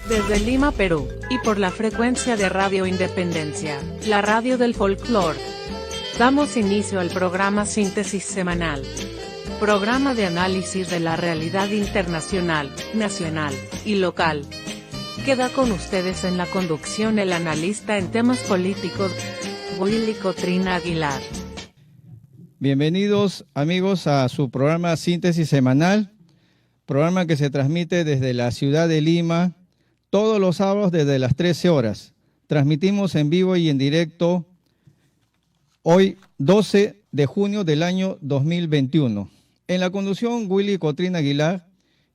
Desde Lima, Perú, y por la frecuencia de Radio Independencia, la radio del folclore. Damos inicio al programa Síntesis Semanal. Programa de análisis de la realidad internacional, nacional y local. Queda con ustedes en la conducción el analista en temas políticos, Willy Cotrina Aguilar. Bienvenidos amigos a su programa Síntesis Semanal, programa que se transmite desde la ciudad de Lima, todos los sábados desde las 13 horas. Transmitimos en vivo y en directo hoy 12 de junio del año 2021. En la conducción Willy Cotrina Aguilar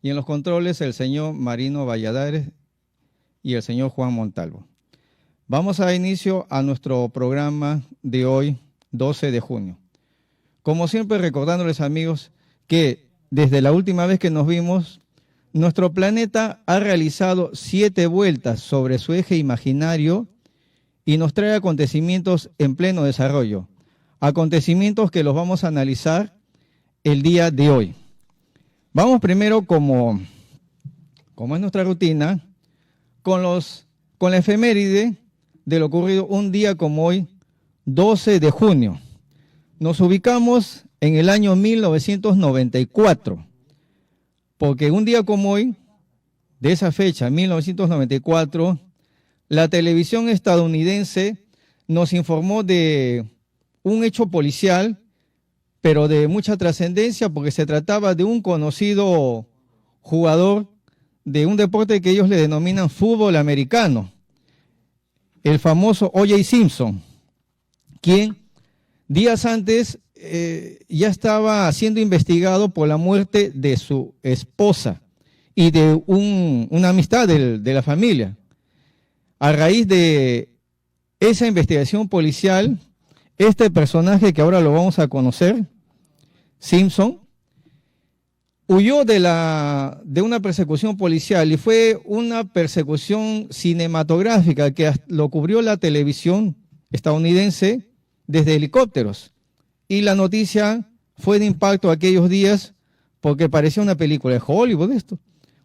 y en los controles el señor Marino Valladares y el señor Juan Montalvo. Vamos a dar inicio a nuestro programa de hoy, 12 de junio. Como siempre, recordándoles, amigos, que desde la última vez que nos vimos, nuestro planeta ha realizado 7 vueltas sobre su eje imaginario y nos trae acontecimientos en pleno desarrollo. Acontecimientos que los vamos a analizar el día de hoy. Vamos primero, como es nuestra rutina, con la efeméride de lo ocurrido un día como hoy, 12 de junio. Nos ubicamos en el año 1994, porque un día como hoy, de esa fecha, 1994, la televisión estadounidense nos informó de un hecho policial, pero de mucha trascendencia, porque se trataba de un conocido jugador de un deporte que ellos le denominan fútbol americano, el famoso O.J. Simpson, quien días antes ya estaba siendo investigado por la muerte de su esposa y de una amistad de la familia. A raíz de esa investigación policial, este personaje que ahora lo vamos a conocer, Simpson, huyó de una persecución policial, y fue una persecución cinematográfica que lo cubrió la televisión estadounidense desde helicópteros. Y la noticia fue de impacto aquellos días porque parecía una película de Hollywood esto.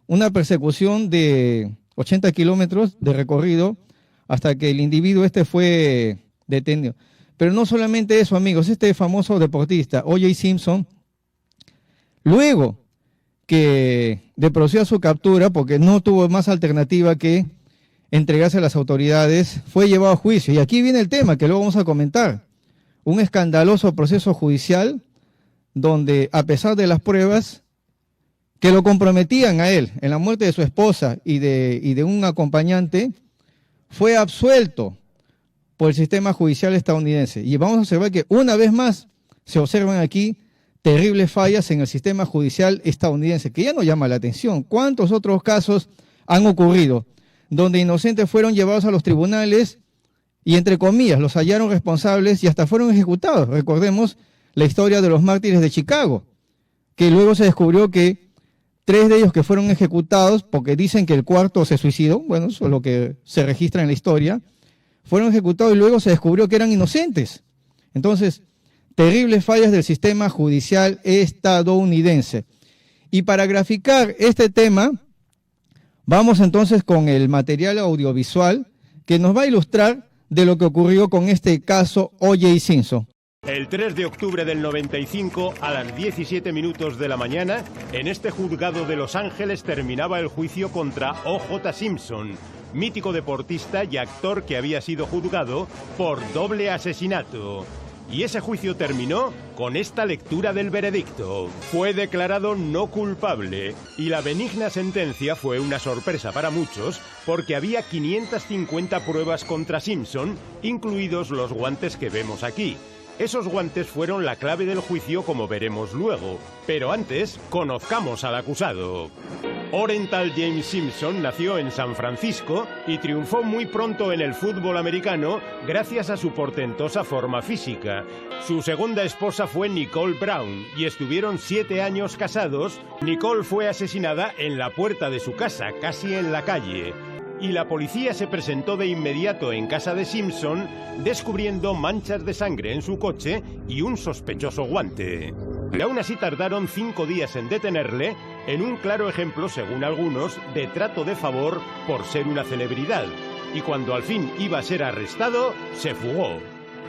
Una persecución de 80 kilómetros de recorrido hasta que el individuo fue detenido. Pero no solamente eso, amigos, este famoso deportista, O.J. Simpson, luego de proceder a su captura, porque no tuvo más alternativa que entregarse a las autoridades, fue llevado a juicio. Y aquí viene el tema que luego vamos a comentar. Un escandaloso proceso judicial donde, a pesar de las pruebas que lo comprometían a él en la muerte de su esposa y de un acompañante, fue absuelto por el sistema judicial estadounidense. Y vamos a observar que una vez más se observan aquí terribles fallas en el sistema judicial estadounidense, que ya no llama la atención. ¿Cuántos otros casos han ocurrido donde inocentes fueron llevados a los tribunales y, entre comillas, los hallaron responsables y hasta fueron ejecutados? Recordemos la historia de los mártires de Chicago, que luego se descubrió que 3 de ellos que fueron ejecutados, porque dicen que el cuarto se suicidó, bueno, eso es lo que se registra en la historia, fueron ejecutados y luego se descubrió que eran inocentes. Entonces, terribles fallas del sistema judicial estadounidense. Y para graficar este tema, vamos entonces con el material audiovisual que nos va a ilustrar de lo que ocurrió con este caso O.J. Simpson. El 3 de octubre del 95, a las 17 minutos de la mañana, en este juzgado de Los Ángeles terminaba el juicio contra O.J. Simpson, mítico deportista y actor que había sido juzgado por doble asesinato. Y ese juicio terminó con esta lectura del veredicto. Fue declarado no culpable y la benigna sentencia fue una sorpresa para muchos porque había 550 pruebas contra Simpson, incluidos los guantes que vemos aquí. Esos guantes fueron la clave del juicio, como veremos luego. Pero antes, conozcamos al acusado. Orenthal James Simpson nació en San Francisco y triunfó muy pronto en el fútbol americano gracias a su portentosa forma física. Su segunda esposa fue Nicole Brown y estuvieron 7 años casados. Nicole fue asesinada en la puerta de su casa, casi en la calle. Y la policía se presentó de inmediato en casa de Simpson, descubriendo manchas de sangre en su coche y un sospechoso guante. Y aún así tardaron 5 días en detenerle en un claro ejemplo, según algunos, de trato de favor por ser una celebridad. Y cuando al fin iba a ser arrestado, se fugó.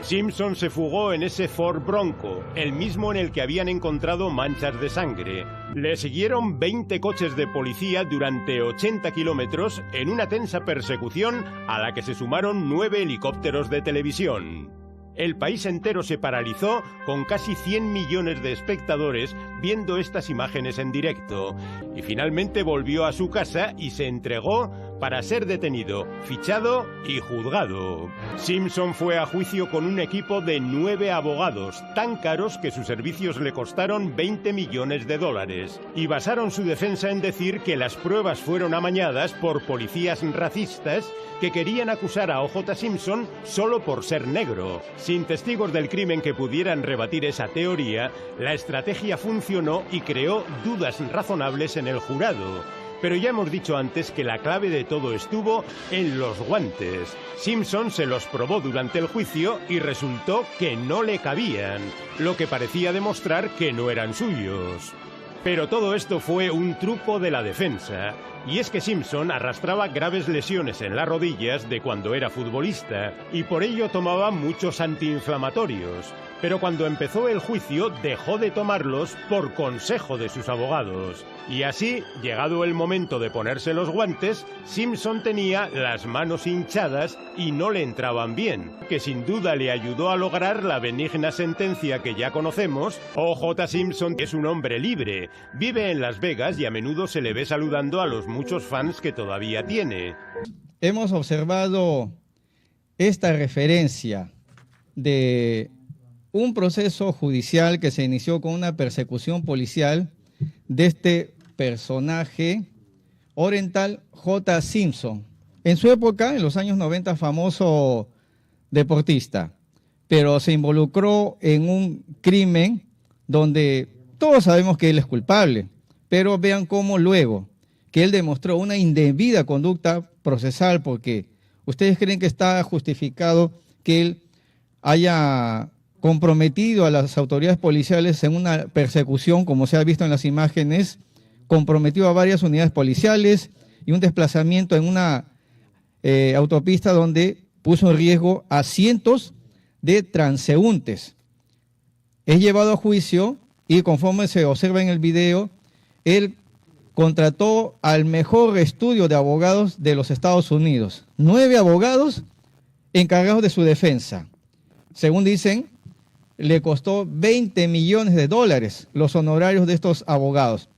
Simpson se fugó en ese Ford Bronco, el mismo en el que habían encontrado manchas de sangre. Le siguieron 20 coches de policía durante 80 kilómetros en una tensa persecución a la que se sumaron 9 helicópteros de televisión. El país entero se paralizó con casi 100 millones de espectadores viendo estas imágenes en directo. Y finalmente volvió a su casa y se entregó para ser detenido, fichado y juzgado. Simpson fue a juicio con un equipo de 9 abogados, tan caros que sus servicios le costaron 20 millones de dólares. Y basaron su defensa en decir que las pruebas fueron amañadas por policías racistas que querían acusar a O.J. Simpson solo por ser negro. Sin testigos del crimen que pudieran rebatir esa teoría, la estrategia funcionó y creó dudas razonables en el jurado. Pero ya hemos dicho antes que la clave de todo estuvo en los guantes. Simpson se los probó durante el juicio y resultó que no le cabían, lo que parecía demostrar que no eran suyos. Pero todo esto fue un truco de la defensa. Y es que Simpson arrastraba graves lesiones en las rodillas de cuando era futbolista y por ello tomaba muchos antiinflamatorios. Pero cuando empezó el juicio dejó de tomarlos por consejo de sus abogados. Y así, llegado el momento de ponerse los guantes, Simpson tenía las manos hinchadas y no le entraban bien, que sin duda le ayudó a lograr la benigna sentencia que ya conocemos. O.J. Simpson es un hombre libre, vive en Las Vegas y a menudo se le ve saludando a los muchos fans que todavía tiene. Hemos observado esta referencia de un proceso judicial que se inició con una persecución policial de este personaje, Orenthal J. Simpson. En su época, en los años 90, famoso deportista, pero se involucró en un crimen donde todos sabemos que él es culpable, pero vean cómo luego que él demostró una indebida conducta procesal, porque ustedes creen que está justificado que él haya comprometido a las autoridades policiales en una persecución, como se ha visto en las imágenes, comprometió a varias unidades policiales y un desplazamiento en una autopista donde puso en riesgo a cientos de transeúntes. Es llevado a juicio y conforme se observa en el video, él contrató al mejor estudio de abogados de los Estados Unidos. 9 abogados encargados de su defensa. Según dicen, le costó 20 millones de dólares los honorarios de estos abogados.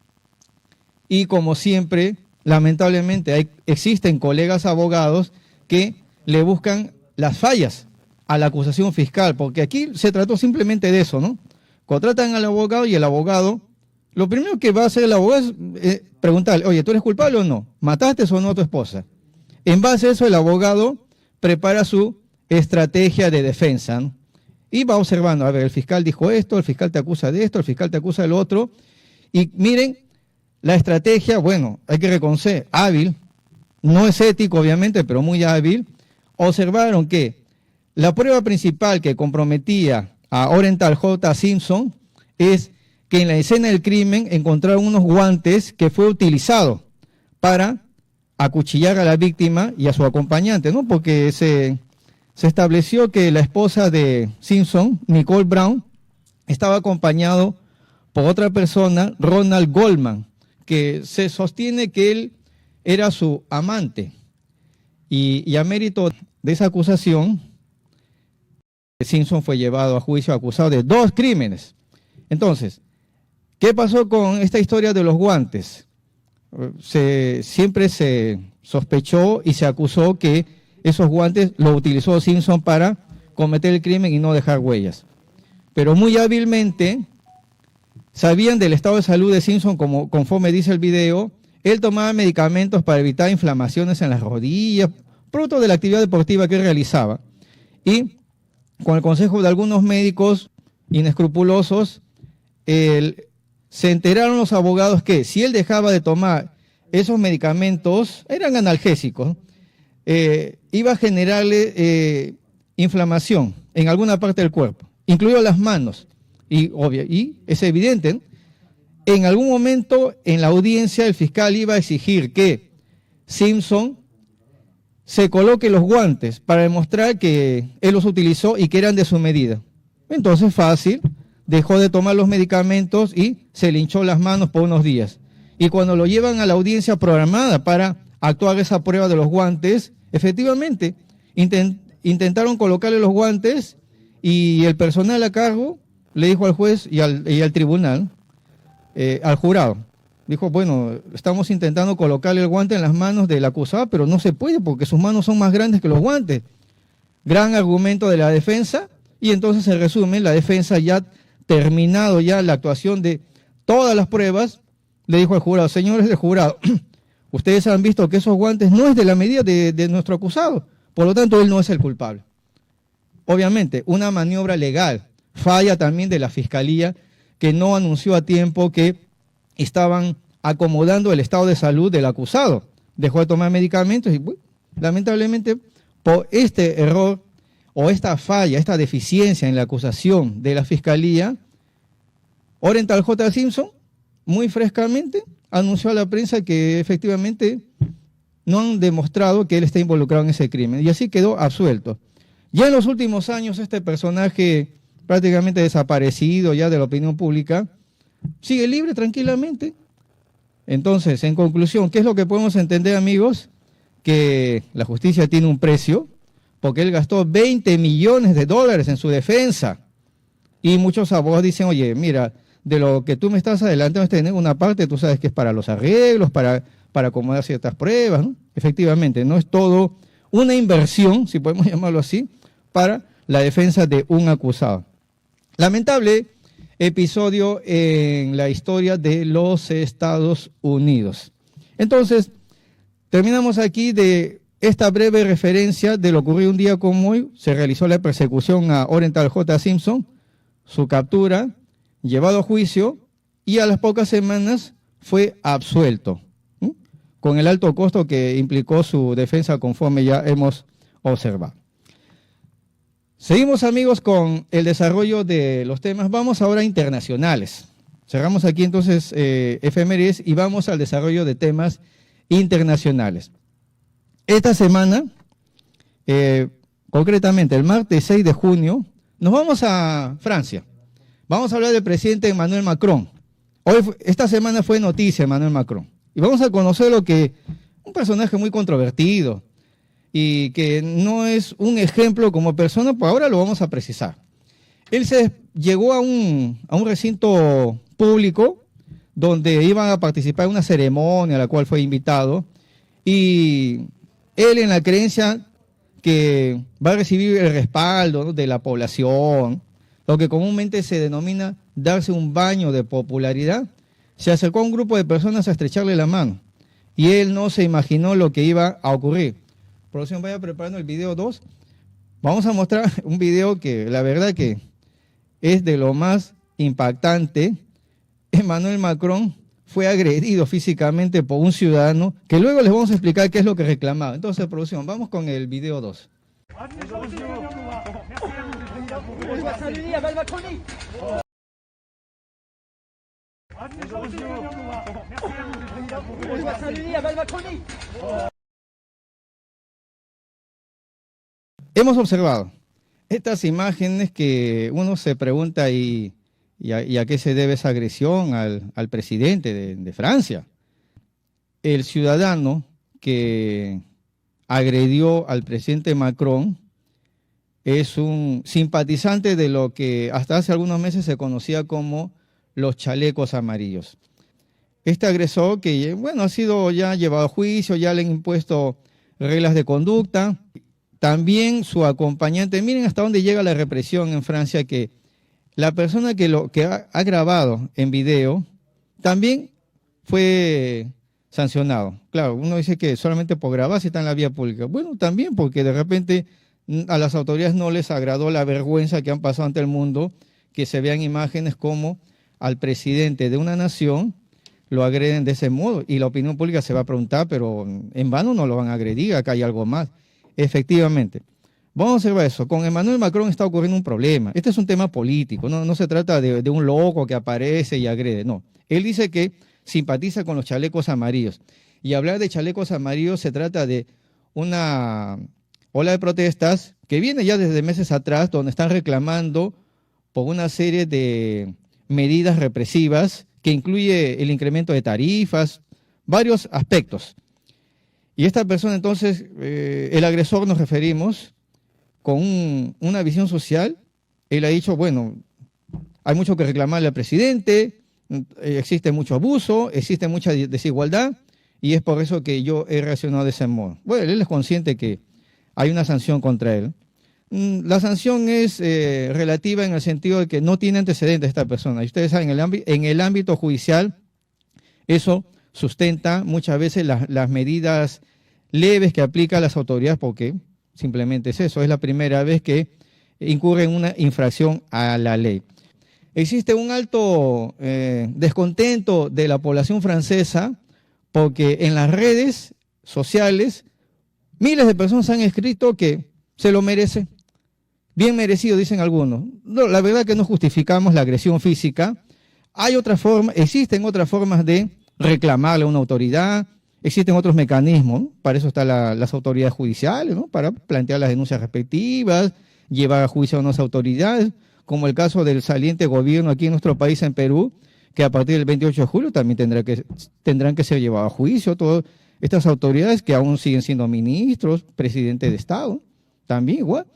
Y como siempre, lamentablemente, existen colegas abogados que le buscan las fallas a la acusación fiscal, porque aquí se trató simplemente de eso, ¿no? Contratan al abogado y el abogado, lo primero que va a hacer el abogado es preguntarle, oye, ¿tú eres culpable o no? ¿Mataste o no a tu esposa? En base a eso, el abogado prepara su estrategia de defensa, ¿no? Y va observando, a ver, el fiscal dijo esto, el fiscal te acusa de esto, el fiscal te acusa de lo otro. Y miren, la estrategia, bueno, hay que reconocer, hábil, no es ético obviamente, pero muy hábil. Observaron que la prueba principal que comprometía a Orenthal J. Simpson es que en la escena del crimen encontraron unos guantes que fue utilizado para acuchillar a la víctima y a su acompañante, ¿no? Porque se estableció que la esposa de Simpson, Nicole Brown, estaba acompañado por otra persona, Ronald Goldman, que se sostiene que él era su amante. Y a mérito de esa acusación, Simpson fue llevado a juicio acusado de 2 crímenes. Entonces, ¿qué pasó con esta historia de los guantes? Siempre se sospechó y se acusó que esos guantes los utilizó Simpson para cometer el crimen y no dejar huellas. Pero muy hábilmente sabían del estado de salud de Simpson, conforme dice el video. Él tomaba medicamentos para evitar inflamaciones en las rodillas, producto de la actividad deportiva que él realizaba. Y con el consejo de algunos médicos inescrupulosos, se enteraron los abogados que si él dejaba de tomar esos medicamentos, eran analgésicos, iba a generarle inflamación en alguna parte del cuerpo, incluido las manos. Y es evidente, ¿no? en algún momento en la audiencia el fiscal iba a exigir que Simpson se coloque los guantes para demostrar que él los utilizó y que eran de su medida. Entonces, fácil, dejó de tomar los medicamentos y se le hinchó las manos por unos días. Y cuando lo llevan a la audiencia programada para actuar esa prueba de los guantes, efectivamente, intentaron colocarle los guantes y el personal a cargo le dijo al juez y al tribunal, al jurado, dijo, bueno, estamos intentando colocarle el guante en las manos del acusado, pero no se puede porque sus manos son más grandes que los guantes. Gran argumento de la defensa, y entonces en resumen, la defensa ya terminado ya la actuación de todas las pruebas, le dijo al jurado, señores del jurado, ustedes han visto que esos guantes no es de la medida de nuestro acusado, por lo tanto él no es el culpable. Obviamente, una maniobra legal, falla también de la fiscalía que no anunció a tiempo que estaban acomodando el estado de salud del acusado. Dejó de tomar medicamentos y lamentablemente por este error o esta falla, esta deficiencia en la acusación de la fiscalía, Orenthal J. Simpson muy frescamente anunció a la prensa que efectivamente no han demostrado que él está involucrado en ese crimen y así quedó absuelto. Ya en los últimos años este personaje prácticamente desaparecido ya de la opinión pública sigue libre tranquilamente. Entonces, en conclusión, ¿qué es lo que podemos entender, amigos? Que la justicia tiene un precio, porque él gastó $20 millones en su defensa. Y muchos abogados dicen, oye, mira, de lo que tú me estás adelantando, una parte tú sabes que es para los arreglos, para acomodar ciertas pruebas, ¿no? Efectivamente, no es todo una inversión, si podemos llamarlo así, para la defensa de un acusado. Lamentable episodio en la historia de los Estados Unidos. Entonces, terminamos aquí de esta breve referencia de lo ocurrido un día como hoy. Se realizó la persecución a Orenthal J. Simpson, su captura, llevado a juicio y a las pocas semanas fue absuelto, con el alto costo que implicó su defensa conforme ya hemos observado. Seguimos, amigos, con el desarrollo de los temas. Vamos ahora a internacionales. Cerramos aquí entonces efemérides y vamos al desarrollo de temas internacionales. Esta semana, concretamente el martes 6 de junio, nos vamos a Francia. Vamos a hablar del presidente Emmanuel Macron. Esta semana fue noticia Emmanuel Macron. Y vamos a conocer un personaje muy controvertido y que no es un ejemplo como persona, pues ahora lo vamos a precisar. Él llegó a un recinto público donde iban a participar en una ceremonia a la cual fue invitado y él en la creencia que va a recibir el respaldo, ¿no?, de la población, lo que comúnmente se denomina darse un baño de popularidad, se acercó a un grupo de personas a estrecharle la mano y él no se imaginó lo que iba a ocurrir. Producción, vaya preparando el video 2. Vamos a mostrar un video que la verdad que es de lo más impactante. Emmanuel Macron fue agredido físicamente por un ciudadano que luego les vamos a explicar qué es lo que reclamaba. Entonces, producción, vamos con el video 2. Hemos observado estas imágenes que uno se pregunta y a qué se debe esa agresión al presidente de Francia. El ciudadano que agredió al presidente Macron es un simpatizante de lo que hasta hace algunos meses se conocía como los chalecos amarillos. Este agresor que, bueno, ha sido ya llevado a juicio, ya le han impuesto reglas de conducta. También su acompañante, miren hasta dónde llega la represión en Francia, que la persona que ha grabado en video también fue sancionado. Claro, uno dice que solamente por grabar si está en la vía pública. Bueno, también porque de repente a las autoridades no les agradó la vergüenza que han pasado ante el mundo, que se vean imágenes como al presidente de una nación lo agreden de ese modo. Y la opinión pública se va a preguntar, pero en vano no lo van a agredir, acá hay algo más. Efectivamente, Vamos a observar eso. Con Emmanuel Macron está ocurriendo un problema. Este es un tema político, no se trata de un loco que aparece y agrede, no. Él dice que simpatiza con los chalecos amarillos. Y hablar de chalecos amarillos se trata de una ola de protestas que viene ya desde meses atrás, donde están reclamando por una serie de medidas represivas que incluye el incremento de tarifas, varios aspectos. Y esta persona entonces, el agresor nos referimos, con una visión social, él ha dicho, bueno, hay mucho que reclamarle al presidente, existe mucho abuso, existe mucha desigualdad, y es por eso que yo he reaccionado de ese modo. Bueno, él es consciente que hay una sanción contra él. La sanción es relativa en el sentido de que no tiene antecedentes esta persona. Y ustedes saben, en el ámbito judicial, eso sustenta muchas veces las medidas leves que aplican las autoridades, porque simplemente es eso, es la primera vez que incurre en una infracción a la ley. Existe un alto descontento de la población francesa porque en las redes sociales miles de personas han escrito que se lo merece. Bien merecido, dicen algunos. No, la verdad que no justificamos la agresión física. Hay otra forma, existen otras formas de reclamarle a una autoridad. Existen otros mecanismos, ¿no? Para eso están las autoridades judiciales, ¿no? Para plantear las denuncias respectivas, llevar a juicio a unas autoridades, como el caso del saliente gobierno aquí en nuestro país, en Perú, que a partir del 28 de julio también tendrán que ser llevados a juicio todas estas autoridades que aún siguen siendo ministros, presidentes de Estado, también igual,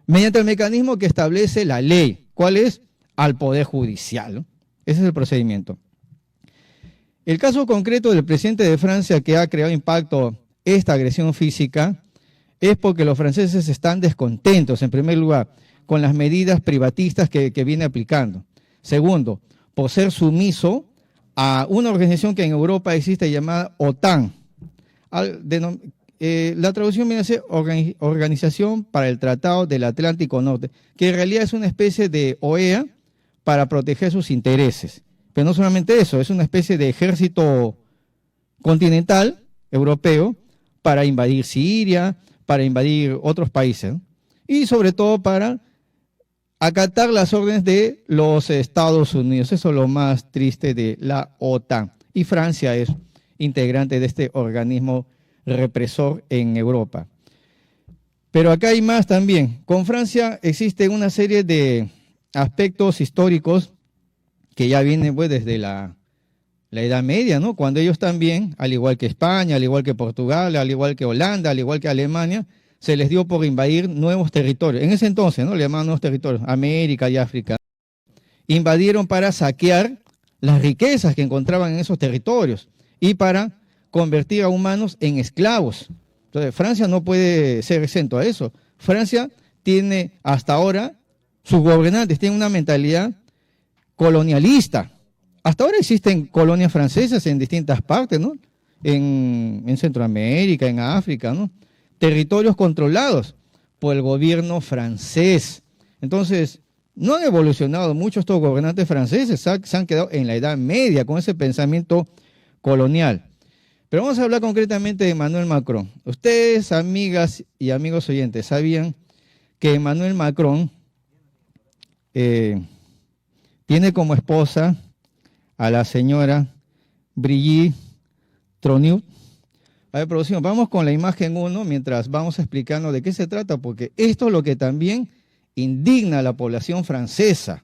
mediante el mecanismo que establece la ley. ¿Cuál es? Al Poder Judicial, ¿no? Ese es el procedimiento. El caso concreto del presidente de Francia que ha creado impacto esta agresión física es porque los franceses están descontentos, en primer lugar, con las medidas privatistas que viene aplicando. Segundo, por ser sumiso a una organización que en Europa existe llamada OTAN. La traducción viene a ser Organización para el Tratado del Atlántico Norte, que en realidad es una especie de OEA para proteger sus intereses. Pero no solamente eso, es una especie de ejército continental europeo para invadir Siria, para invadir otros países, ¿no? Y sobre todo para acatar las órdenes de los Estados Unidos. Eso es lo más triste de la OTAN. Y Francia es integrante de este organismo represor en Europa. Pero acá hay más también. Con Francia existe una serie de aspectos históricos que ya vienen pues desde la Edad Media, ¿no? Cuando ellos también, al igual que España, al igual que Portugal, al igual que Holanda, al igual que Alemania, se les dio por invadir nuevos territorios. En ese entonces, ¿no? Le llamaban nuevos territorios, América y África. Invadieron para saquear las riquezas que encontraban en esos territorios y para convertir a humanos en esclavos. Entonces, Francia no puede ser exento a eso. Francia tiene hasta ahora, sus gobernantes tienen una mentalidad colonialista. Hasta ahora existen colonias francesas en distintas partes, ¿no? En Centroamérica, en África, ¿no? Territorios controlados por el gobierno francés. Entonces, no han evolucionado mucho estos gobernantes franceses, se han quedado en la Edad Media con ese pensamiento colonial. Pero vamos a hablar concretamente de Emmanuel Macron. Ustedes, amigas y amigos oyentes, ¿sabían que Emmanuel Macron tiene como esposa a la señora Brigitte Trogneux? A ver, producción, vamos con la imagen 1 mientras vamos explicando de qué se trata, porque esto es lo que también indigna a la población francesa.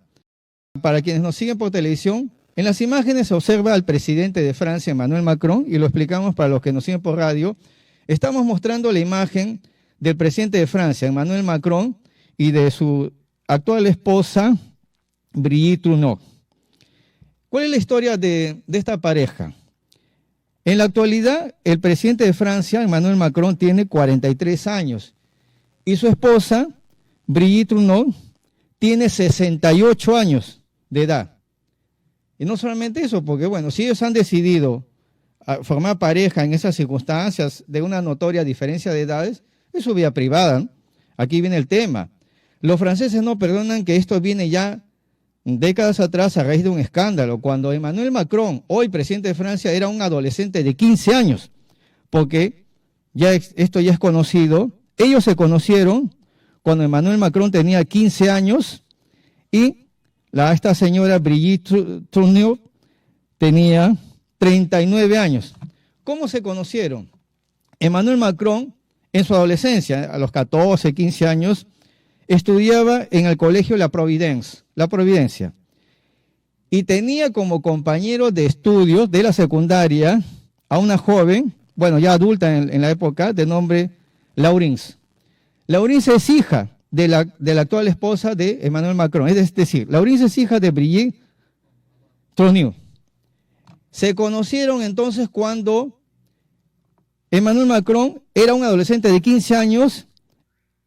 Para quienes nos siguen por televisión, en las imágenes se observa al presidente de Francia, Emmanuel Macron, y lo explicamos para los que nos siguen por radio. Estamos mostrando la imagen del presidente de Francia, Emmanuel Macron, y de su actual esposa, Brigitte Trogneux. ¿Cuál es la historia de esta pareja? En la actualidad, el presidente de Francia, Emmanuel Macron, tiene 43 años y su esposa, Brigitte Trogneux, tiene 68 años de edad. Y no solamente eso, porque bueno, si ellos han decidido formar pareja en esas circunstancias de una notoria diferencia de edades, es su vida privada, ¿no? Aquí viene el tema. Los franceses no perdonan que esto viene ya décadas atrás a raíz de un escándalo, cuando Emmanuel Macron, hoy presidente de Francia, era un adolescente de 15 años, porque esto ya es conocido. Ellos se conocieron cuando Emmanuel Macron tenía 15 años y esta señora Brigitte Tourneur tenía 39 años. ¿Cómo se conocieron? Emmanuel Macron, en su adolescencia, a los 14, 15 años, estudiaba en el colegio La Providencia, y tenía como compañero de estudios de la secundaria a una joven, bueno, ya adulta en la época, de nombre Laurence. Laurence es hija de la actual esposa de Emmanuel Macron, es decir, Laurence es hija de Brigitte Tourneur. Se conocieron entonces cuando Emmanuel Macron era un adolescente de 15 años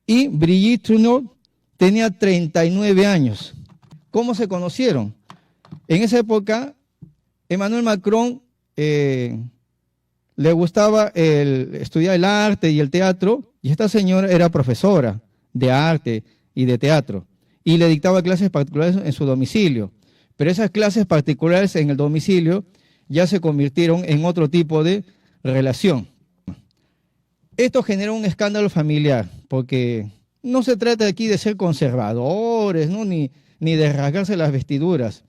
y Brigitte Tourneur tenía 39 años. ¿Cómo se conocieron? En esa época, Emmanuel Macron le gustaba estudiar el arte y el teatro, y esta señora era profesora de arte y de teatro, y le dictaba clases particulares en su domicilio. Pero esas clases particulares en el domicilio ya se convirtieron en otro tipo de relación. Esto generó un escándalo familiar, porque no se trata aquí de ser conservadores, ¿no? ni de rasgarse las vestiduras.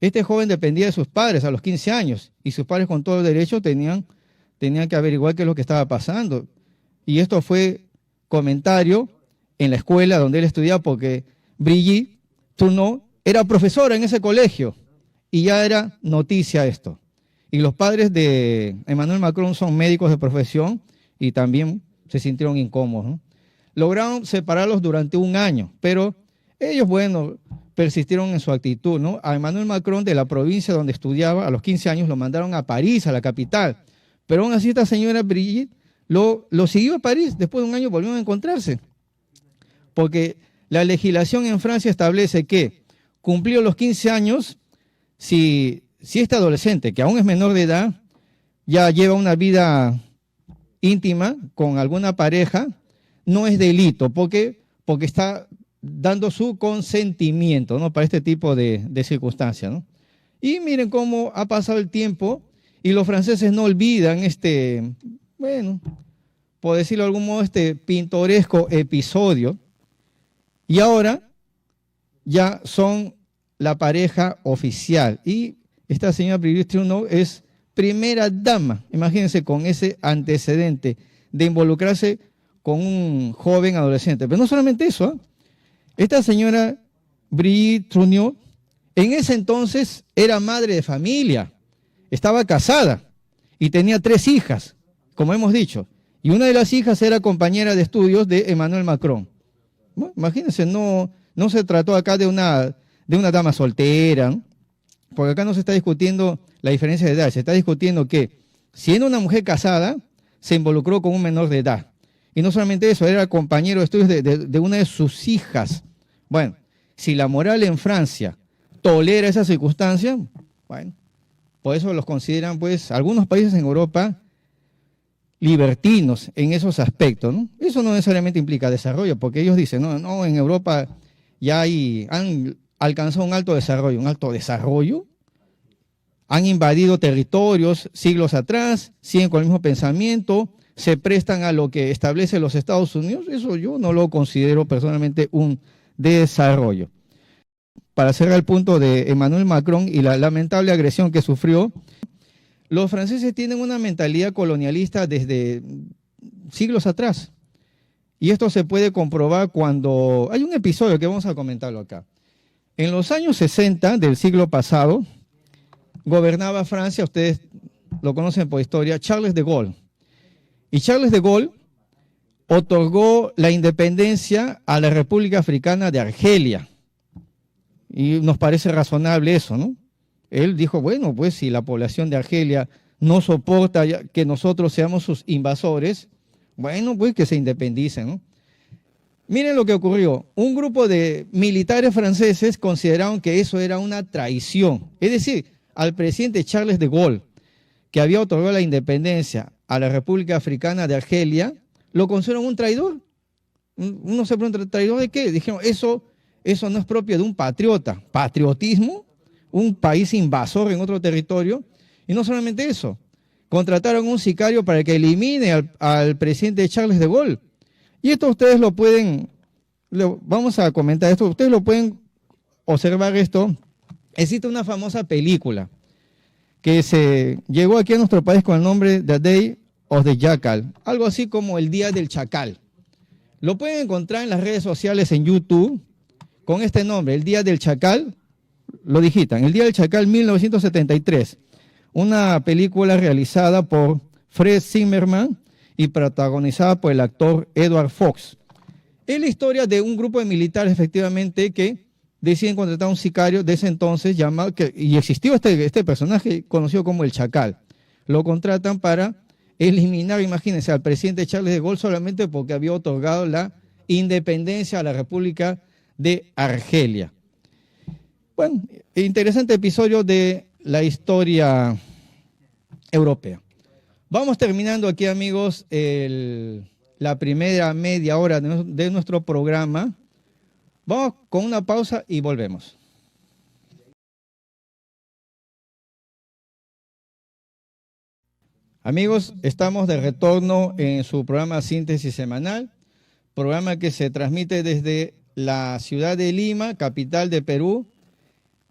Este joven dependía de sus padres a los 15 años, y sus padres con todo el derecho tenían que averiguar qué es lo que estaba pasando. Y esto fue comentario en la escuela donde él estudiaba, porque Brigitte Tourneur era profesora en ese colegio, y ya era noticia esto. Y los padres de Emmanuel Macron son médicos de profesión, y también se sintieron incómodos, ¿no? Lograron separarlos durante un año, pero ellos, bueno, persistieron en su actitud, ¿no? A Emmanuel Macron, de la provincia donde estudiaba, a los 15 años lo mandaron a París, a la capital. Pero aún así esta señora Brigitte lo siguió a París. Después de un año volvieron a encontrarse. Porque la legislación en Francia establece que, cumplidos los 15 años, si este adolescente, que aún es menor de edad, ya lleva una vida íntima con alguna pareja, no es delito, porque está dando su consentimiento, ¿no? Para este tipo de circunstancias, ¿no? Y miren cómo ha pasado el tiempo y los franceses no olvidan bueno, por decirlo de algún modo, pintoresco episodio, y ahora ya son la pareja oficial. Y esta señora Brigitte Tourneur es primera dama, imagínense, con ese antecedente de involucrarse con un joven adolescente. Pero no solamente eso, esta señora Brigitte Tourneur en ese entonces era madre de familia, estaba casada y tenía 3 hijas, como hemos dicho, y una de las hijas era compañera de estudios de Emmanuel Macron. Bueno, imagínense, no se trató acá de una dama soltera, ¿no? Porque acá no se está discutiendo la diferencia de edad, se está discutiendo que, siendo una mujer casada, se involucró con un menor de edad. Y no solamente eso, era compañero de estudios de una de sus hijas. Bueno, si la moral en Francia tolera esa circunstancia, bueno, por eso los consideran, pues, algunos países en Europa libertinos en esos aspectos, ¿no? Eso no necesariamente implica desarrollo, porque ellos dicen, no, en Europa ya han alcanzado un alto desarrollo, han invadido territorios siglos atrás, siguen con el mismo pensamiento, se prestan a lo que establece los Estados Unidos. Eso yo no lo considero personalmente un desarrollo. Para cerrar el punto de Emmanuel Macron y la lamentable agresión que sufrió, los franceses tienen una mentalidad colonialista desde siglos atrás. Y esto se puede comprobar cuando hay un episodio que vamos a comentarlo acá. En los años 60 del siglo pasado, gobernaba Francia, ustedes lo conocen por historia, Charles de Gaulle. Y Charles de Gaulle otorgó la independencia a la República Africana de Argelia. Y nos parece razonable eso, ¿no? Él dijo, bueno, pues si la población de Argelia no soporta que nosotros seamos sus invasores, bueno, pues que se independicen, ¿no? Miren lo que ocurrió. Un grupo de militares franceses consideraron que eso era una traición. Es decir, al presidente Charles de Gaulle, que había otorgado la independencia a la República Africana de Argelia, lo consideraron un traidor. Uno se pregunta, ¿traidor de qué? Dijeron, eso no es propio de un patriota. Patriotismo, un país invasor en otro territorio. Y no solamente eso, contrataron un sicario para que elimine al presidente Charles de Gaulle. Y esto ustedes lo pueden vamos a comentar esto, ustedes lo pueden observar esto. Existe una famosa película que se llegó aquí a nuestro país con el nombre The Day of the Jackal, algo así como el Día del Chacal. Lo pueden encontrar en las redes sociales, en YouTube, con este nombre, el Día del Chacal, lo digitan, el Día del Chacal 1973, una película realizada por Fred Zimmerman y protagonizada por el actor Edward Fox. Es la historia de un grupo de militares, efectivamente, que deciden contratar a un sicario de ese entonces, llamado, y existió este personaje conocido como el Chacal. Lo contratan para eliminar, imagínense, al presidente Charles de Gaulle solamente porque había otorgado la independencia a la República de Argelia. Bueno, interesante episodio de la historia europea. Vamos terminando aquí, amigos, la primera media hora de nuestro programa. Vamos con una pausa y volvemos. Amigos, estamos de retorno en su programa Síntesis Semanal, programa que se transmite desde la ciudad de Lima, capital de Perú,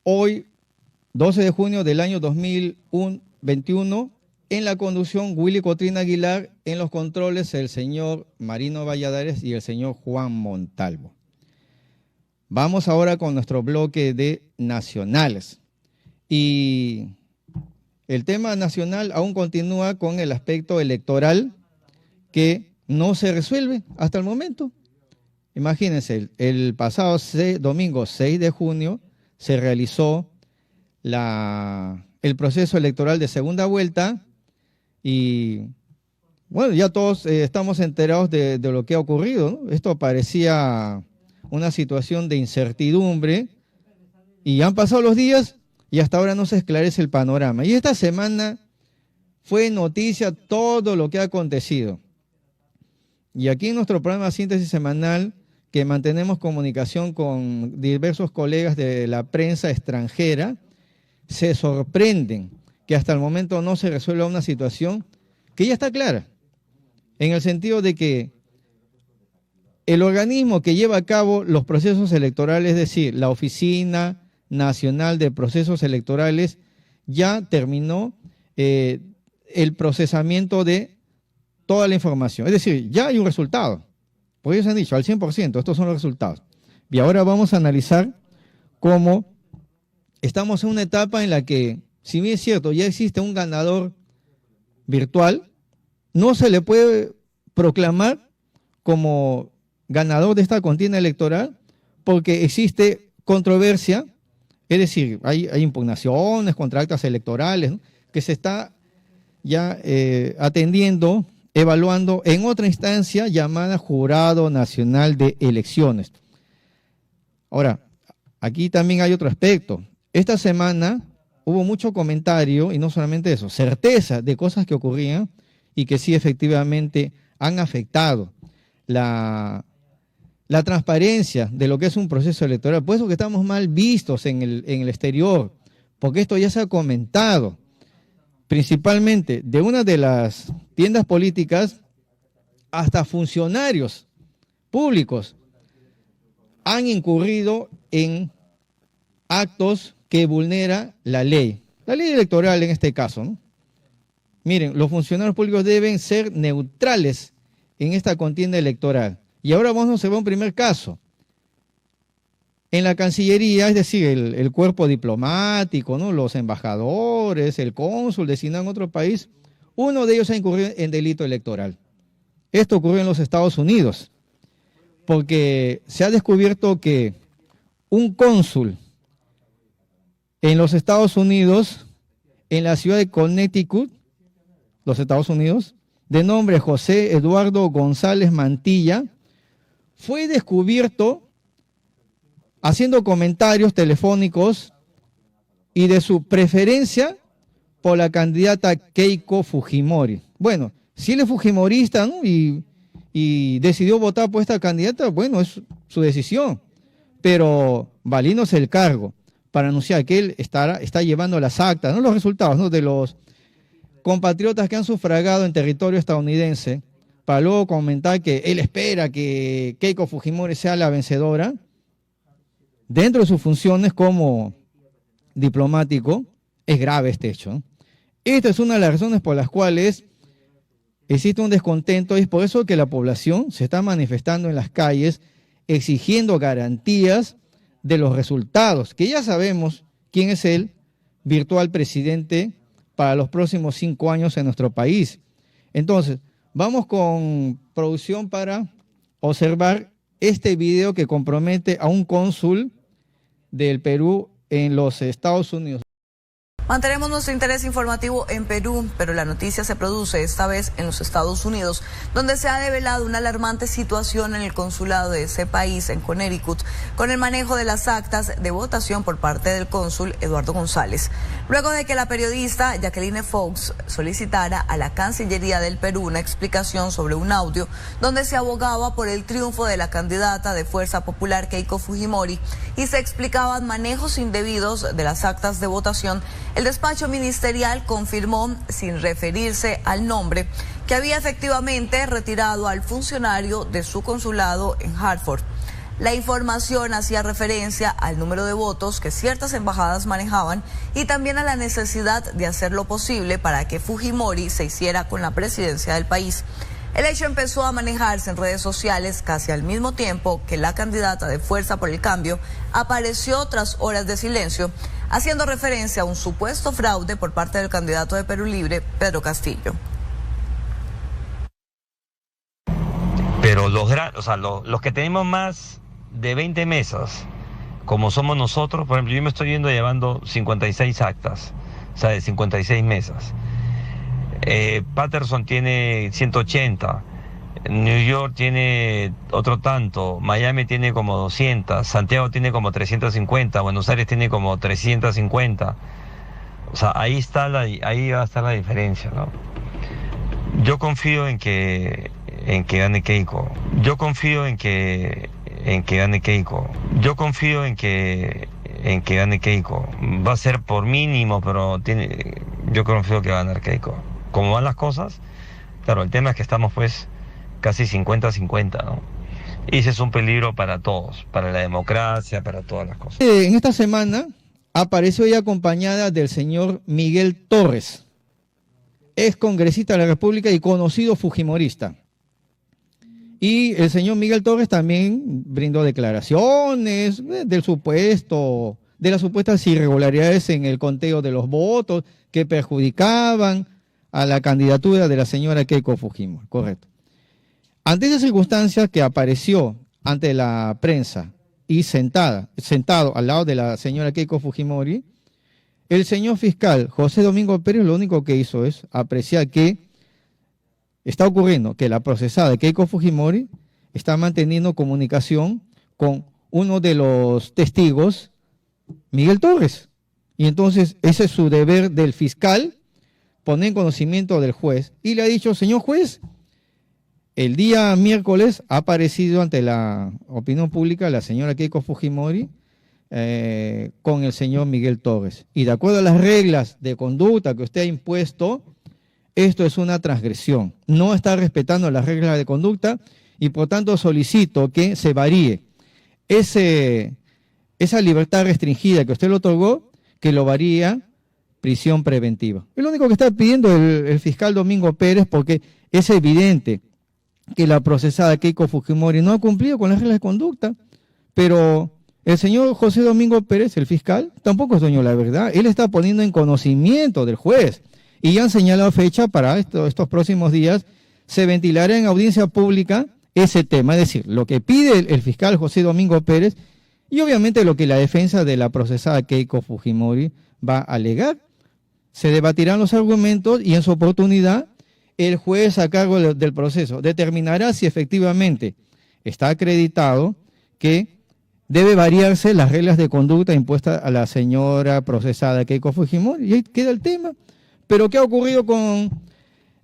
hoy 12 de junio del año 2021, en la conducción Willy Cotrín Aguilar, en los controles el señor Marino Valladares y el señor Juan Montalvo. Vamos ahora con nuestro bloque de nacionales. Y el tema nacional aún continúa con el aspecto electoral que no se resuelve hasta el momento. Imagínense, el pasado domingo 6 de junio se realizó el proceso electoral de segunda vuelta y bueno, ya todos estamos enterados de lo que ha ocurrido, ¿no? Esto parecía una situación de incertidumbre y han pasado los días y hasta ahora no se esclarece el panorama. Y esta semana fue noticia todo lo que ha acontecido. Y aquí en nuestro programa Síntesis Semanal, que mantenemos comunicación con diversos colegas de la prensa extranjera, se sorprenden que hasta el momento no se resuelva una situación que ya está clara, en el sentido de que el organismo que lleva a cabo los procesos electorales, es decir, la Oficina Nacional de Procesos Electorales, ya terminó el procesamiento de toda la información. Es decir, ya hay un resultado. Por ellos han dicho, al 100%, estos son los resultados. Y ahora vamos a analizar cómo estamos en una etapa en la que, si bien es cierto, ya existe un ganador virtual, no se le puede proclamar como ganador de esta contienda electoral porque existe controversia, es decir, hay impugnaciones contra actas electorales, ¿no?, que se está ya atendiendo, evaluando en otra instancia llamada Jurado Nacional de Elecciones. Ahora, aquí también hay otro aspecto. Esta semana hubo mucho comentario, y no solamente eso, certeza de cosas que ocurrían y que sí efectivamente han afectado la transparencia de lo que es un proceso electoral. Por eso que estamos mal vistos en el exterior, porque esto ya se ha comentado, principalmente de una de las tiendas políticas, hasta funcionarios públicos han incurrido en actos que vulnera la ley electoral en este caso, ¿no? Miren, los funcionarios públicos deben ser neutrales en esta contienda electoral. Y ahora vamos a observar un primer caso. En la Cancillería, es decir, el cuerpo diplomático, ¿no?, los embajadores, el cónsul designado en otro país, uno de ellos ha incurrido en delito electoral. Esto ocurrió en los Estados Unidos, porque se ha descubierto que un cónsul en los Estados Unidos, en la ciudad de Connecticut, los Estados Unidos, de nombre José Eduardo González Mantilla, fue descubierto haciendo comentarios telefónicos y de su preferencia por la candidata Keiko Fujimori. Bueno, si él es fujimorista, ¿no?, y decidió votar por esta candidata, bueno, es su decisión, pero valiéndose el cargo para anunciar que él está llevando las actas, ¿no?, los resultados, ¿no?, de los compatriotas que han sufragado en territorio estadounidense para luego comentar que él espera que Keiko Fujimori sea la vencedora, dentro de sus funciones como diplomático, es grave este hecho, ¿no? Esta es una de las razones por las cuales existe un descontento y es por eso que la población se está manifestando en las calles exigiendo garantías de los resultados, que ya sabemos quién es el virtual presidente para los próximos 5 años en nuestro país. Entonces, vamos con producción para observar este video que compromete a un cónsul del Perú en los Estados Unidos. Mantenemos nuestro interés informativo en Perú, pero la noticia se produce esta vez en los Estados Unidos, donde se ha develado una alarmante situación en el consulado de ese país, en Connecticut, con el manejo de las actas de votación por parte del cónsul Eduardo González. Luego de que la periodista Jacqueline Fox solicitara a la Cancillería del Perú una explicación sobre un audio donde se abogaba por el triunfo de la candidata de Fuerza Popular Keiko Fujimori y se explicaban manejos indebidos de las actas de votación, el despacho ministerial confirmó, sin referirse al nombre, que había efectivamente retirado al funcionario de su consulado en Hartford. La información hacía referencia al número de votos que ciertas embajadas manejaban y también a la necesidad de hacer lo posible para que Fujimori se hiciera con la presidencia del país. El hecho empezó a manejarse en redes sociales casi al mismo tiempo que la candidata de Fuerza por el Cambio apareció tras horas de silencio, haciendo referencia a un supuesto fraude por parte del candidato de Perú Libre, Pedro Castillo. Pero los que tenemos más de 20 mesas, como somos nosotros, por ejemplo, yo me estoy llevando 56 actas, o sea, de 56 mesas. Patterson tiene 180, New York tiene otro tanto, Miami tiene como 200, Santiago tiene como 350, Buenos Aires tiene como 350. O sea, ahí va a estar la diferencia, ¿no? Yo confío en que gane Keiko. Yo confío en que gane Keiko. Yo confío en que gane Keiko. Va a ser por mínimo, pero yo confío que va a ganar Keiko. Como van las cosas, claro, el tema es que estamos pues casi 50-50, ¿no? Y ese es un peligro para todos, para la democracia, para todas las cosas. En esta semana apareció ya acompañada del señor Miguel Torres, ex congresista de la República y conocido fujimorista. Y el señor Miguel Torres también brindó declaraciones de las supuestas irregularidades en el conteo de los votos que perjudicaban a la candidatura de la señora Keiko Fujimori, correcto. Ante esa circunstancia que apareció ante la prensa y sentado al lado de la señora Keiko Fujimori, el señor fiscal José Domingo Pérez lo único que hizo es apreciar que está ocurriendo que la procesada Keiko Fujimori está manteniendo comunicación con uno de los testigos, Miguel Torres. Y entonces ese es su deber del fiscal, poner en conocimiento del juez. Y le ha dicho, señor juez, el día miércoles ha aparecido ante la opinión pública la señora Keiko Fujimori con el señor Miguel Torres. Y de acuerdo a las reglas de conducta que usted ha impuesto, esto es una transgresión. No está respetando las reglas de conducta y por tanto solicito que se varíe esa libertad restringida que usted le otorgó, que lo varía prisión preventiva. Es lo único que está pidiendo el fiscal Domingo Pérez, porque es evidente que la procesada Keiko Fujimori no ha cumplido con las reglas de conducta, pero el señor José Domingo Pérez, el fiscal, tampoco es dueño de la verdad. Él está poniendo en conocimiento del juez y ya han señalado fecha para estos próximos días. Se ventilará en audiencia pública ese tema, es decir, lo que pide el fiscal José Domingo Pérez y obviamente lo que la defensa de la procesada Keiko Fujimori va a alegar. Se debatirán los argumentos y en su oportunidad el juez a cargo del proceso determinará si efectivamente está acreditado que debe variarse las reglas de conducta impuestas a la señora procesada Keiko Fujimori. Y ahí queda el tema. Pero ¿qué ha ocurrido con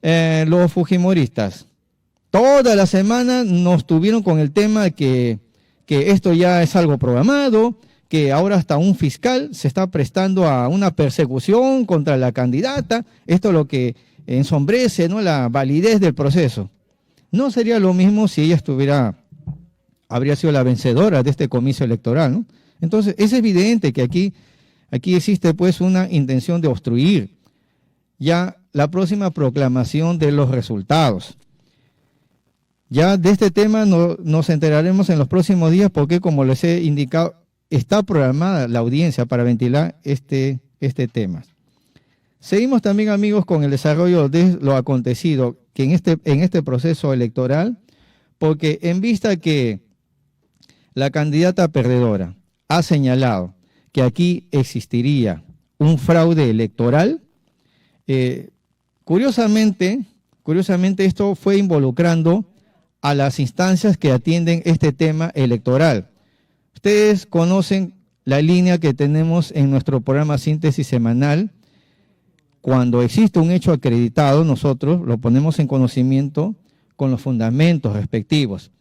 los fujimoristas? Toda la semana nos tuvieron con el tema que esto ya es algo programado, que ahora hasta un fiscal se está prestando a una persecución contra la candidata. Esto es lo que ensombrece, ¿no?, la validez del proceso. No sería lo mismo si ella habría sido la vencedora de este comicio electoral, ¿no? Entonces, es evidente que aquí existe pues una intención de obstruir ya la próxima proclamación de los resultados. Ya de este tema nos enteraremos en los próximos días porque, como les he indicado, está programada la audiencia para ventilar este tema. Seguimos también, amigos, con el desarrollo de lo acontecido que en este proceso electoral, porque en vista que la candidata perdedora ha señalado que aquí existiría un fraude electoral, curiosamente esto fue involucrando a las instancias que atienden este tema electoral. Ustedes conocen la línea que tenemos en nuestro programa Síntesis Semanal. Cuando existe un hecho acreditado, nosotros lo ponemos en conocimiento con los fundamentos respectivos.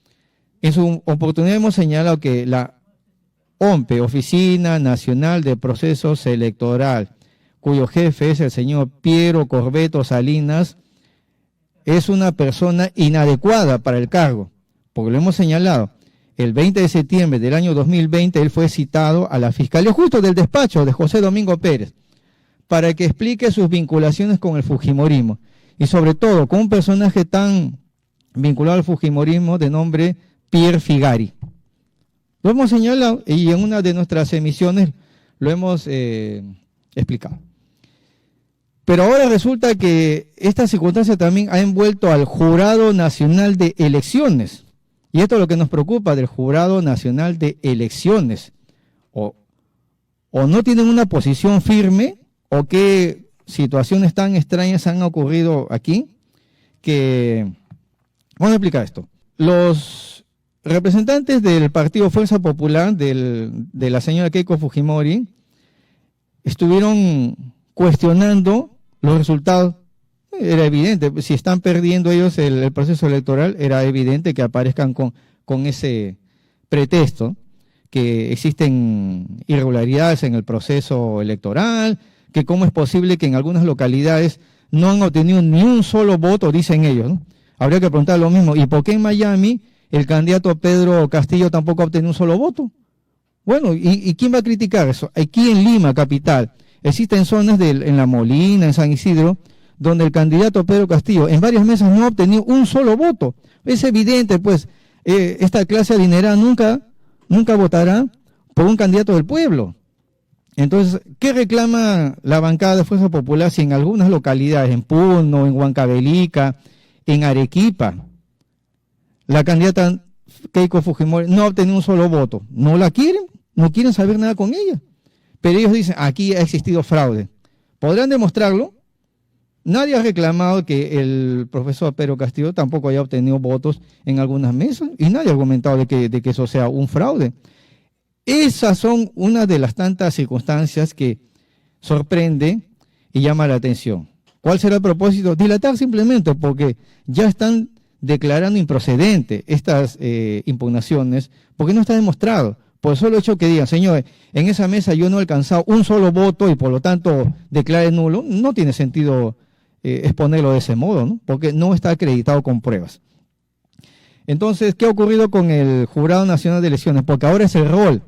En su oportunidad hemos señalado que la OMPE, Oficina Nacional de Procesos Electoral, cuyo jefe es el señor Piero Corbeto Salinas, es una persona inadecuada para el cargo, porque lo hemos señalado. El 20 de septiembre del año 2020, él fue citado a la Fiscalía, justo del despacho de José Domingo Pérez, para que explique sus vinculaciones con el fujimorismo, y sobre todo con un personaje tan vinculado al fujimorismo de nombre Pierre Figari. Lo hemos señalado y en una de nuestras emisiones lo hemos explicado. Pero ahora resulta que esta circunstancia también ha envuelto al Jurado Nacional de Elecciones. Y esto es lo que nos preocupa del Jurado Nacional de Elecciones. O no tienen una posición firme, o qué situaciones tan extrañas han ocurrido aquí, que... Vamos a explicar esto. Los representantes del Partido Fuerza Popular, de la señora Keiko Fujimori, estuvieron cuestionando los resultados. Era evidente, si están perdiendo ellos el proceso electoral, era evidente que aparezcan con ese pretexto, que existen irregularidades en el proceso electoral, que cómo es posible que en algunas localidades no han obtenido ni un solo voto, dicen ellos, ¿no? Habría que preguntar lo mismo, ¿y por qué en Miami el candidato Pedro Castillo tampoco ha obtenido un solo voto? Bueno, ¿y quién va a criticar eso? Aquí en Lima, capital, existen zonas en La Molina, en San Isidro, donde el candidato Pedro Castillo en varias mesas no ha obtenido un solo voto. Es evidente, pues, esta clase adinerada nunca votará por un candidato del pueblo. Entonces, ¿qué reclama la bancada de Fuerza Popular si en algunas localidades, en Puno, en Huancavelica, en Arequipa, la candidata Keiko Fujimori no ha obtenido un solo voto? No la quieren, no quieren saber nada con ella. Pero ellos dicen, aquí ha existido fraude. ¿Podrán demostrarlo? Nadie ha reclamado que el profesor Pedro Castillo tampoco haya obtenido votos en algunas mesas, y nadie ha argumentado de que eso sea un fraude. Esas son una de las tantas circunstancias que sorprende y llama la atención. ¿Cuál será el propósito? Dilatar simplemente, porque ya están declarando improcedente estas impugnaciones, porque no está demostrado. Por el solo hecho que digan, señores, en esa mesa yo no he alcanzado un solo voto y por lo tanto declare nulo, no tiene sentido exponerlo de ese modo, ¿no? Porque no está acreditado con pruebas. Entonces, ¿qué ha ocurrido con el Jurado Nacional de Elecciones? Porque ahora es el rol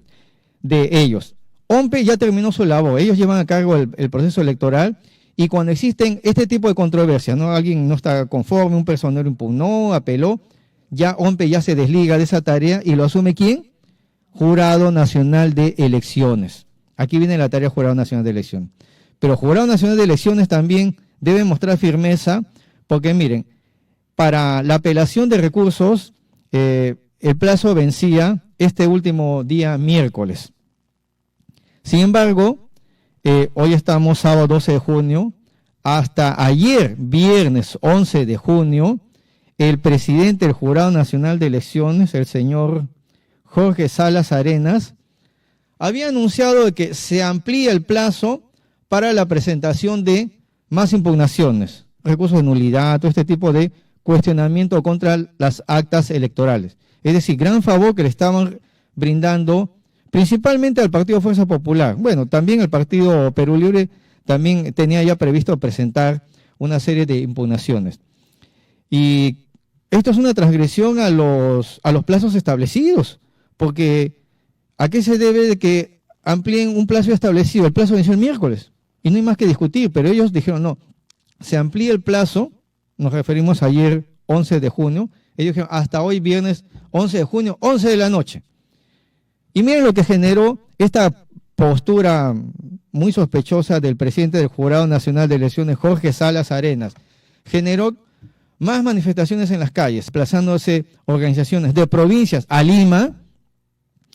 de ellos. OMPE ya terminó su labor, ellos llevan a cargo el proceso electoral, y cuando existen este tipo de controversias, ¿no? Alguien no está conforme, un personero impugnó, apeló, ya OMPE ya se desliga de esa tarea y lo asume ¿quién? Jurado Nacional de Elecciones. Aquí viene la tarea Jurado Nacional de Elecciones. Pero Jurado Nacional de Elecciones también debe mostrar firmeza, porque miren, para la apelación de recursos, el plazo vencía este último día miércoles. Sin embargo, hoy estamos sábado 12 de junio, hasta ayer, viernes 11 de junio, el presidente del Jurado Nacional de Elecciones, el señor Jorge Salas Arenas, había anunciado que se amplía el plazo para la presentación de más impugnaciones, recursos de nulidad, todo este tipo de cuestionamiento contra las actas electorales. Es decir, gran favor que le estaban brindando principalmente al Partido Fuerza Popular. Bueno, también el Partido Perú Libre también tenía ya previsto presentar una serie de impugnaciones. Y esto es una transgresión a los plazos establecidos, porque ¿a qué se debe de que amplíen un plazo establecido? El plazo venció el miércoles y no hay más que discutir, pero ellos dijeron no, se amplía el plazo, nos referimos ayer 11 de junio, ellos dijeron hasta hoy viernes 11 de junio, 11 de la noche. Y miren lo que generó esta postura muy sospechosa del presidente del Jurado Nacional de Elecciones, Jorge Salas Arenas. Generó más manifestaciones en las calles, desplazándose organizaciones de provincias a Lima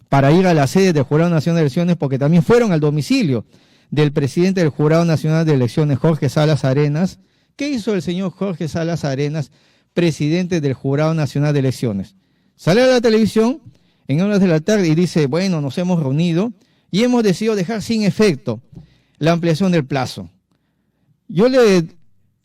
para ir a la sede del Jurado Nacional de Elecciones, porque también fueron al domicilio del presidente del Jurado Nacional de Elecciones, Jorge Salas Arenas. ¿Qué hizo el señor Jorge Salas Arenas, presidente del Jurado Nacional de Elecciones? Sale a la televisión en horas de la tarde y dice, bueno, nos hemos reunido y hemos decidido dejar sin efecto la ampliación del plazo.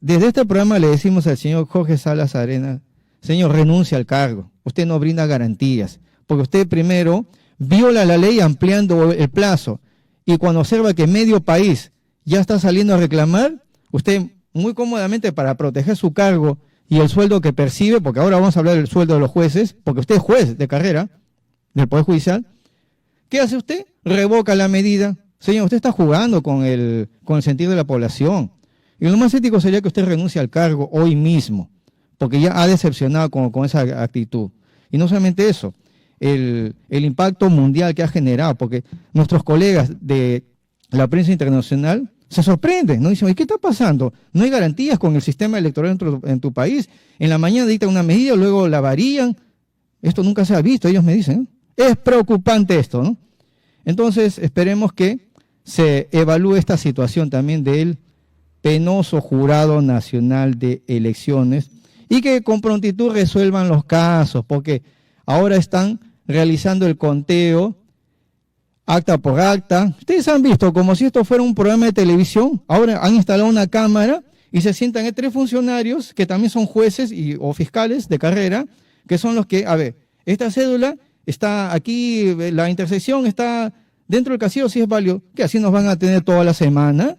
Desde este programa le decimos al señor Jorge Salas Arenas, señor, renuncia al cargo, usted no brinda garantías, porque usted primero viola la ley ampliando el plazo, y cuando observa que medio país ya está saliendo a reclamar, usted muy cómodamente para proteger su cargo y el sueldo que percibe, porque ahora vamos a hablar del sueldo de los jueces, porque usted es juez de carrera del Poder Judicial, ¿qué hace usted? Revoca la medida. Señor, usted está jugando con el sentido de la población. Y lo más ético sería que usted renuncie al cargo hoy mismo, porque ya ha decepcionado con esa actitud. Y no solamente eso, el impacto mundial que ha generado, porque nuestros colegas de la prensa internacional se sorprenden, ¿no? Dicen, ¿qué está pasando? No hay garantías con el sistema electoral en tu país. En la mañana dictan una medida, luego la varían. Esto nunca se ha visto, ellos me dicen, ¿no? Es preocupante esto, ¿no? Entonces, esperemos que se evalúe esta situación también del penoso Jurado Nacional de Elecciones y que con prontitud resuelvan los casos, porque ahora están realizando el conteo acta por acta. Ustedes han visto como si esto fuera un programa de televisión. Ahora han instalado una cámara y se sientan 3 funcionarios que también son jueces o fiscales de carrera, que son los que, a ver, esta cédula está aquí, la intersección está dentro del casillero, si es válido, que así nos van a tener toda la semana.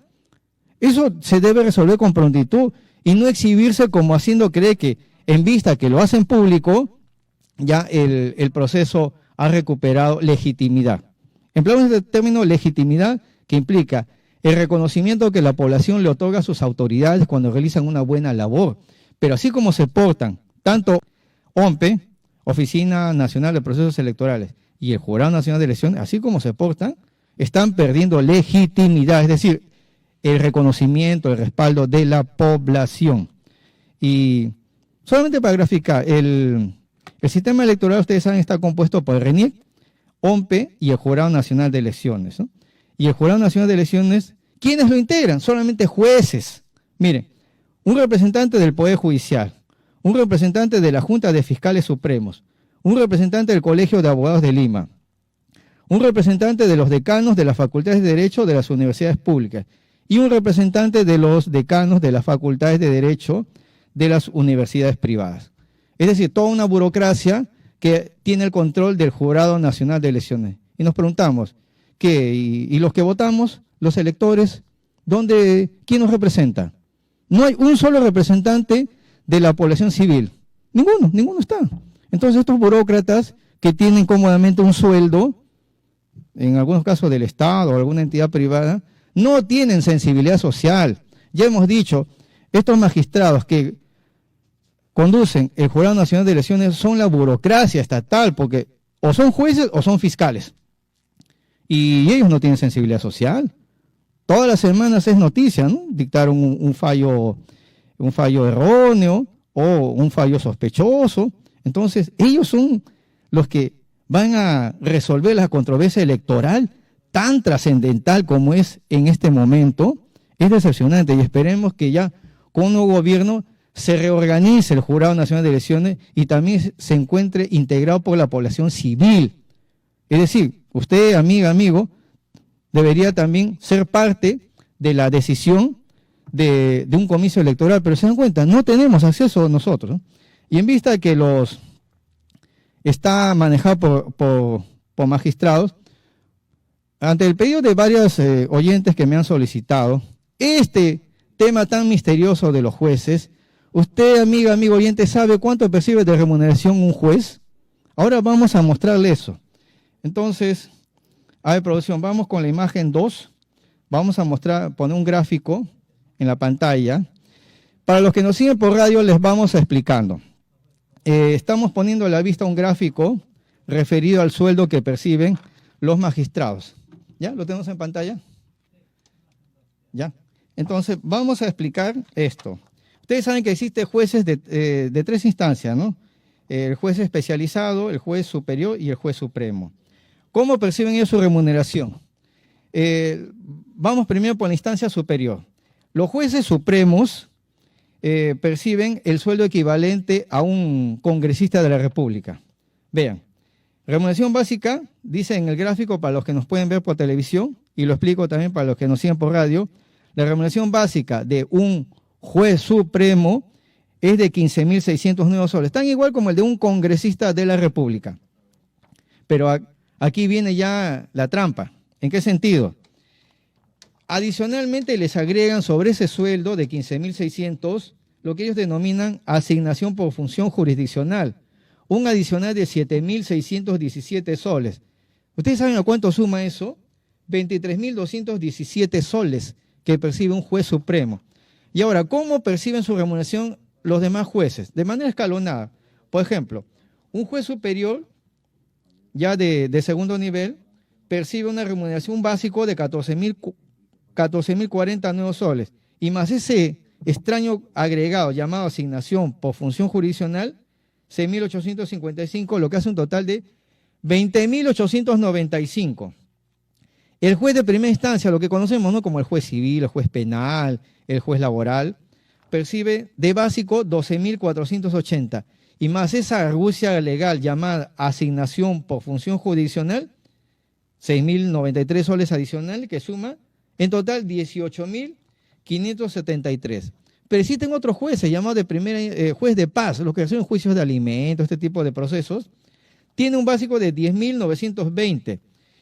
Eso se debe resolver con prontitud y no exhibirse como haciendo creer que en vista que lo hacen público, ya el proceso ha recuperado legitimidad. Empleamos este término legitimidad, que implica el reconocimiento que la población le otorga a sus autoridades cuando realizan una buena labor. Pero así como se portan tanto OMPE, Oficina Nacional de Procesos Electorales, y el Jurado Nacional de Elecciones, así como se portan, están perdiendo legitimidad, es decir, el reconocimiento, el respaldo de la población. Y solamente para graficar, el sistema electoral, ustedes saben, está compuesto por el RENIEC, OMPE y el Jurado Nacional de Elecciones, ¿no? Y el Jurado Nacional de Elecciones, ¿quiénes lo integran? Solamente jueces. Miren, un representante del Poder Judicial, un representante de la Junta de Fiscales Supremos, un representante del Colegio de Abogados de Lima, un representante de los decanos de las facultades de Derecho de las universidades públicas y un representante de los decanos de las facultades de Derecho de las universidades privadas. Es decir, toda una burocracia que tiene el control del Jurado Nacional de Elecciones. Y nos preguntamos, ¿qué? ¿Y los que votamos, los electores, quién nos representa? No hay un solo representante de la población civil. Ninguno está. Entonces estos burócratas que tienen cómodamente un sueldo, en algunos casos del Estado o alguna entidad privada, no tienen sensibilidad social. Ya hemos dicho, estos magistrados que conducen el Jurado Nacional de Elecciones son la burocracia estatal, porque o son jueces o son fiscales. Y ellos no tienen sensibilidad social. Todas las semanas es noticia, ¿no? Dictaron un fallo erróneo o un fallo sospechoso. Entonces, ellos son los que van a resolver la controversia electoral tan trascendental como es en este momento. Es decepcionante y esperemos que ya con un nuevo gobierno se reorganice el Jurado Nacional de Elecciones y también se encuentre integrado por la población civil. Es decir, usted, amiga, amigo, debería también ser parte de la decisión de un comicio electoral, pero se dan cuenta, no tenemos acceso nosotros, ¿no? Y en vista de que está manejado por magistrados, ante el pedido de varios oyentes que me han solicitado, este tema tan misterioso de los jueces, ¿Usted, amiga, amigo oyente, sabe cuánto percibe de remuneración un juez? Ahora vamos a mostrarle eso. Entonces, a ver, producción, vamos con la imagen 2. Vamos a poner un gráfico en la pantalla. Para los que nos siguen por radio, les vamos explicando. Estamos poniendo a la vista un gráfico referido al sueldo que perciben los magistrados. ¿Ya? ¿Lo tenemos en pantalla? ¿Ya? Entonces, vamos a explicar esto. Ustedes saben que existen jueces de 3 instancias, ¿no? El juez especializado, el juez superior y el juez supremo. ¿Cómo perciben ellos su remuneración? Vamos primero por la instancia superior. Los jueces supremos perciben el sueldo equivalente a un congresista de la República. Vean, remuneración básica, dice en el gráfico para los que nos pueden ver por televisión, y lo explico también para los que nos siguen por radio, la remuneración básica de un juez supremo es de 15.609 soles, tan igual como el de un congresista de la República. Pero aquí viene ya la trampa. ¿En qué sentido? Adicionalmente les agregan sobre ese sueldo de 15.600 lo que ellos denominan asignación por función jurisdiccional, un adicional de 7.617 soles. ¿Ustedes saben a cuánto suma eso? 23.217 soles que percibe un juez supremo. Y ahora, ¿cómo perciben su remuneración los demás jueces? De manera escalonada. Por ejemplo, un juez superior, ya de segundo nivel, percibe una remuneración básico de 14.040 nuevos soles. Y más ese extraño agregado llamado asignación por función jurisdiccional, 6.855, lo que hace un total de 20.895. El juez de primera instancia, lo que conocemos, ¿no?, como el juez civil, el juez penal, el juez laboral, percibe de básico 12.480 y más esa argucia legal llamada asignación por función jurisdiccional, 6.093 soles adicionales, que suma en total 18.573. Pero existen otros jueces llamados de primera, juez de paz, los que hacen juicios de alimentos, este tipo de procesos, tiene un básico de 10.920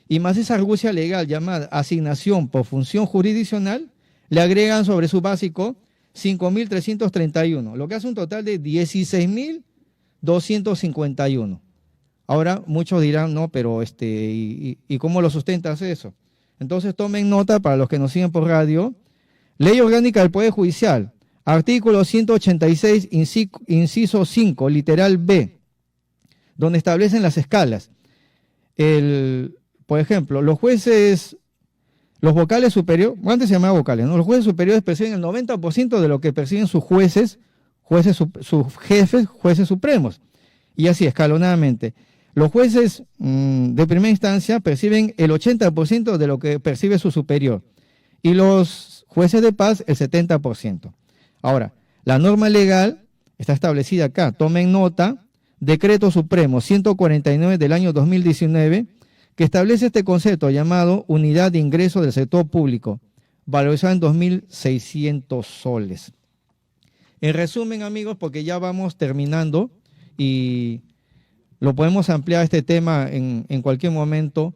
y más esa argucia legal llamada asignación por función jurisdiccional, le agregan sobre su básico 5.331, lo que hace un total de 16.251. Ahora muchos dirán, no, pero ¿y cómo lo sustentas eso? Entonces tomen nota para los que nos siguen por radio. Ley Orgánica del Poder Judicial, artículo 186, inciso 5, literal B, donde establecen las escalas. Por ejemplo, los jueces, los vocales superiores, antes se llamaba vocales, ¿no? Los jueces superiores perciben el 90% de lo que perciben sus jueces, sus jefes, jueces supremos. Y así, escalonadamente. Los jueces de primera instancia perciben el 80% de lo que percibe su superior. Y los jueces de paz, el 70%. Ahora, la norma legal está establecida acá. Tomen nota, Decreto Supremo 149 del año 2019, que establece este concepto llamado unidad de ingreso del sector público, valorizado en 2.600 soles. En resumen, amigos, porque ya vamos terminando y lo podemos ampliar este tema en cualquier momento,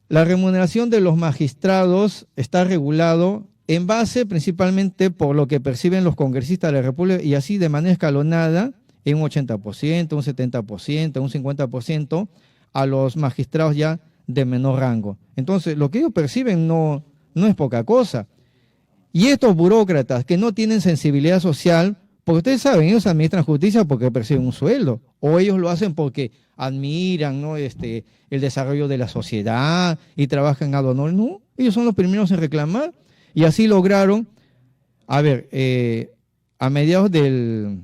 la remuneración de los magistrados está regulado en base principalmente por lo que perciben los congresistas de la República y así de manera escalonada en un 80%, un 70%, un 50% a los magistrados ya de menor rango. Entonces, lo que ellos perciben no es poca cosa. Y estos burócratas que no tienen sensibilidad social, porque ustedes saben, ellos administran justicia porque perciben un sueldo, o ellos lo hacen porque admiran, ¿no?, el desarrollo de la sociedad y trabajan ad honorem. No, ellos son los primeros en reclamar y así lograron, a mediados del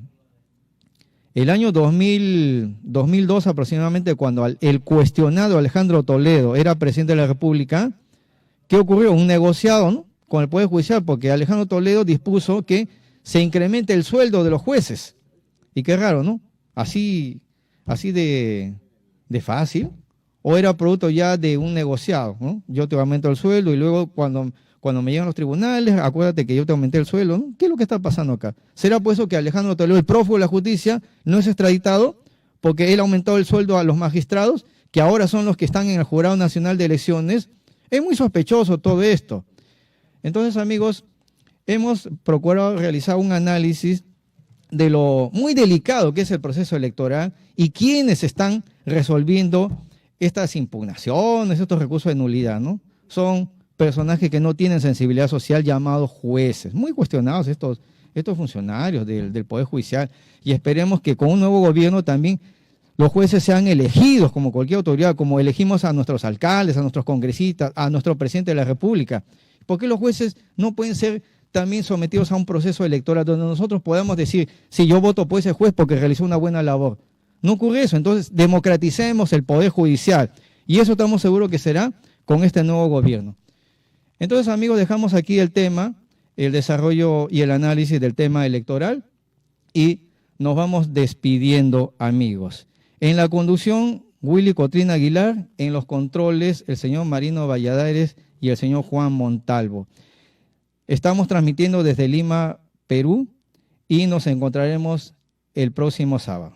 año 2002 aproximadamente, cuando el cuestionado Alejandro Toledo era presidente de la República, ¿qué ocurrió? Un negociado, ¿no?, con el Poder Judicial, porque Alejandro Toledo dispuso que se incremente el sueldo de los jueces. Y qué raro, ¿no? Así de fácil. O era producto ya de un negociado, ¿no? Yo te aumento el sueldo y luego cuando me llegan los tribunales, acuérdate que yo te aumenté el sueldo, ¿no? ¿Qué es lo que está pasando acá? ¿Será por eso que Alejandro Toledo, el prófugo de la justicia, no es extraditado? Porque él ha aumentado el sueldo a los magistrados, que ahora son los que están en el Jurado Nacional de Elecciones. Es muy sospechoso todo esto. Entonces, amigos, hemos procurado realizar un análisis de lo muy delicado que es el proceso electoral y quiénes están resolviendo estas impugnaciones, estos recursos de nulidad, ¿no? Son personajes que no tienen sensibilidad social, llamados jueces, muy cuestionados estos funcionarios del Poder Judicial, y esperemos que con un nuevo gobierno también los jueces sean elegidos como cualquier autoridad, como elegimos a nuestros alcaldes, a nuestros congresistas, a nuestro presidente de la República. ¿Por qué los jueces no pueden ser también sometidos a un proceso electoral donde nosotros podamos decir, si yo voto por ese juez porque realizó una buena labor? No ocurre eso. Entonces, democraticemos el Poder Judicial, y eso estamos seguros que será con este nuevo gobierno. Entonces, amigos, dejamos aquí el tema, el desarrollo y el análisis del tema electoral, y nos vamos despidiendo, amigos. En la conducción, Willy Cotrina Aguilar; en los controles, el señor Marino Valladares y el señor Juan Montalvo. Estamos transmitiendo desde Lima, Perú, y nos encontraremos el próximo sábado.